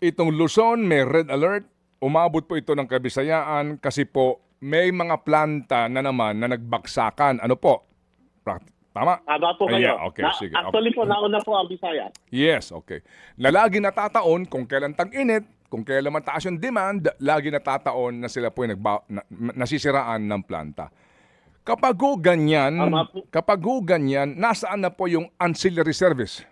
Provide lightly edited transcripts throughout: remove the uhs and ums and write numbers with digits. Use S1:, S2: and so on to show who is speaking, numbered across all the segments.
S1: Itong Luzon may red alert. Umabot po ito ng Kabisayaan kasi po may mga planta na naman na nagbaksakan. Ano po? Tama?
S2: Tama po kayo.
S1: Yeah, okay, sige.
S2: Actually po, nauna po ang Visayas.
S1: Yes, okay. Na lagi natataon kung kailan tag-init, kung kailan mataas yung demand, lagi natataon na sila po nasisiraan ng planta. Kapag ho ganyan, nasaan na po yung ancillary service?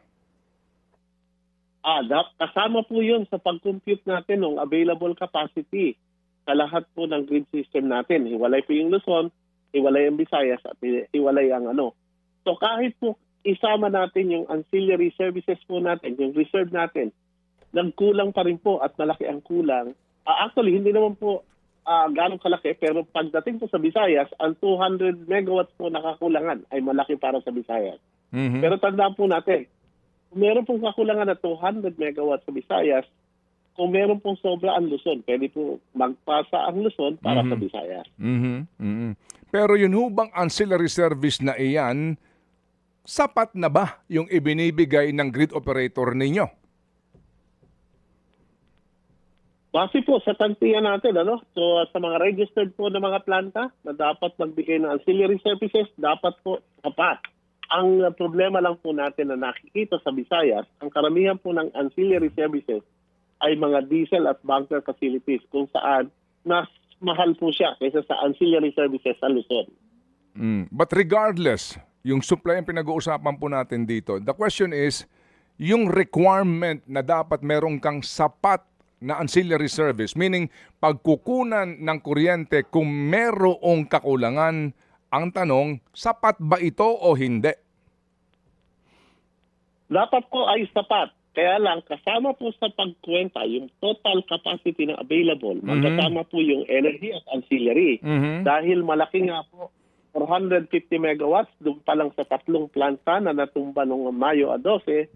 S2: Kasama po yun sa pag-compute natin ng available capacity sa lahat po ng grid system natin. Hiwalay po yung Luzon, hiwalay ang Visayas, at hiwalay ang ano. So kahit po isama natin yung ancillary services po natin, yung reserve natin, nagkulang pa rin po at malaki ang kulang. Actually, hindi naman po ganong kalaki, pero pagdating po sa Visayas, ang 200 megawatts po nakakulangan ay malaki para sa Visayas.
S1: Mm-hmm.
S2: Pero tandaan po natin, kung meron pong kakulangan na 200 megawatts sa Visayas, kung meron pong sobra ang Luzon, pwede po magpasa ang Luzon para sa Visayas.
S1: Mm-hmm. Mm-hmm. Pero yun hubang ancillary service na iyan, sapat na ba yung ibinibigay ng grid operator ninyo?
S2: Base po sa tantiyan natin, So sa mga registered po na mga planta na dapat magbigay ng ancillary services, dapat po sapat. Ang problema lang po natin na nakikita sa Visayas, ang karamihan po ng ancillary services ay mga diesel at bunker facilities kung saan mas mahal po siya kaysa sa ancillary services sa Luzon.
S1: But regardless, yung supply ang pinag-uusapan po natin dito, the question is, yung requirement na dapat meron kang sapat na ancillary service, meaning pagkukunan ng kuryente kung merong kakulangan, ang tanong, sapat ba ito o hindi?
S2: Dapat po ay sapat. Kaya lang, kasama po sa pagkwenta yung total capacity na available, magkasama po yung energy at ancillary. Dahil malaki nga po, 450 megawatts, doon pa lang sa tatlong planta na natumba noong Mayo 12,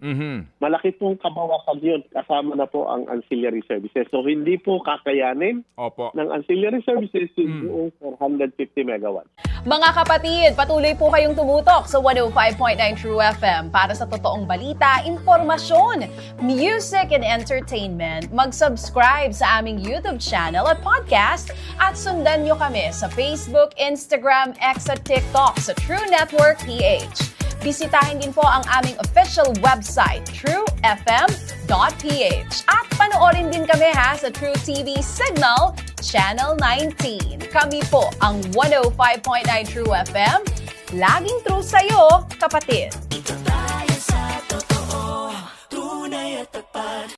S2: malaki pong kabawasan yun, kasama na po ang ancillary services. So hindi po kakayanin ng ancillary services yung 450 megawatts.
S3: Mga kapatid, patuloy po kayong tumutok sa 105.9 True FM para sa totoong balita, informasyon, music and entertainment. Mag-subscribe sa aming YouTube channel at podcast at sundan nyo kami sa Facebook, Instagram, X at TikTok sa True Network PH. Bisitahin din po ang aming official website, truefm.ph. At panoorin din kami sa True TV Signal, Channel 19. Kami po ang 105.9 True FM. Laging true sa'yo, kapatid.